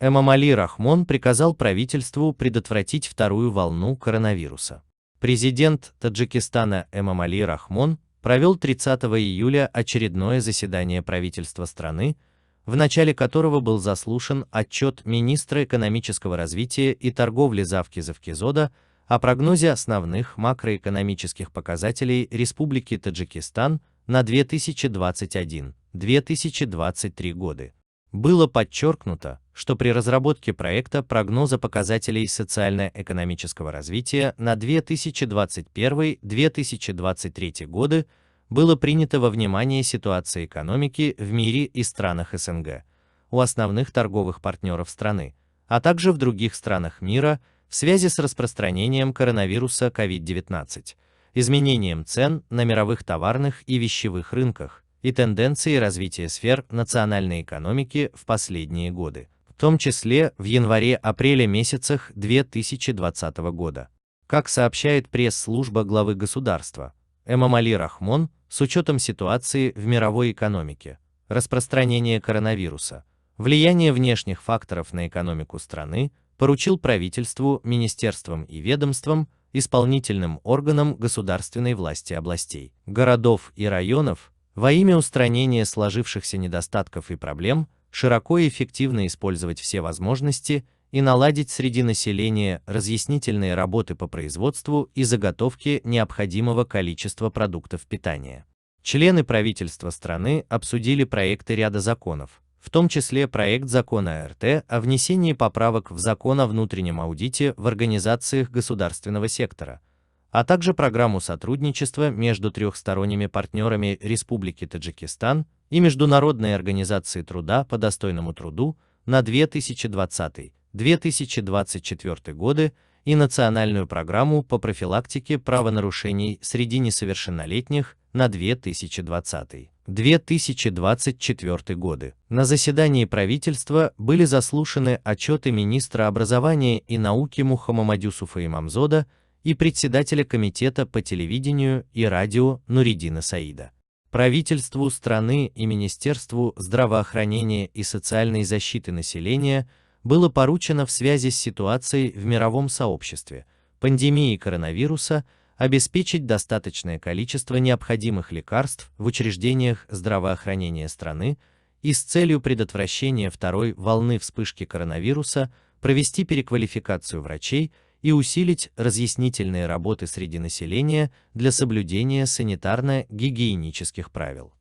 Эмомали Рахмон приказал правительству предотвратить вторую волну коронавируса. Президент Таджикистана Эмомали Рахмон провел 30 июля очередное заседание правительства страны, в начале которого был заслушан отчет министра экономического развития и торговли Завки Завкизода о прогнозе основных макроэкономических показателей Республики Таджикистан на 2021-2023 годы. Было подчеркнуто, что при разработке проекта прогноза показателей социально-экономического развития на 2021-2023 годы было принято во внимание ситуация экономики в мире и странах СНГ, у основных торговых партнеров страны, а также в других странах мира в связи с распространением коронавируса COVID-19, изменением цен на мировых товарных и вещевых рынках и тенденцией развития сфер национальной экономики в последние годы, в том числе в январе-апреле месяцах 2020 года. Как сообщает пресс-служба главы государства, Эмомали Рахмон, с учетом ситуации в мировой экономике, распространения коронавируса, влияния внешних факторов на экономику страны, поручил правительству, министерствам и ведомствам, исполнительным органам государственной власти областей, городов и районов во имя устранения сложившихся недостатков и проблем широко и эффективно использовать все возможности и наладить среди населения разъяснительные работы по производству и заготовке необходимого количества продуктов питания. Члены правительства страны обсудили проекты ряда законов, в том числе проект закона РТ о внесении поправок в закон о внутреннем аудите в организациях государственного сектора, а также программу сотрудничества между трехсторонними партнерами Республики Таджикистан и Международной организацией труда по достойному труду на 2020-2024 годы и национальную программу по профилактике правонарушений среди несовершеннолетних на 2020-2024 годы. На заседании правительства были заслушаны отчеты министра образования и науки Мухаммада Юсуфа Имамзода и председателя комитета по телевидению и радио Нуриддина Саида. Правительству страны и Министерству здравоохранения и социальной защиты населения было поручено в связи с ситуацией в мировом сообществе, пандемией коронавируса, обеспечить достаточное количество необходимых лекарств в учреждениях здравоохранения страны и с целью предотвращения второй волны вспышки коронавируса провести переквалификацию врачей и усилить разъяснительные работы среди населения для соблюдения санитарно-гигиенических правил.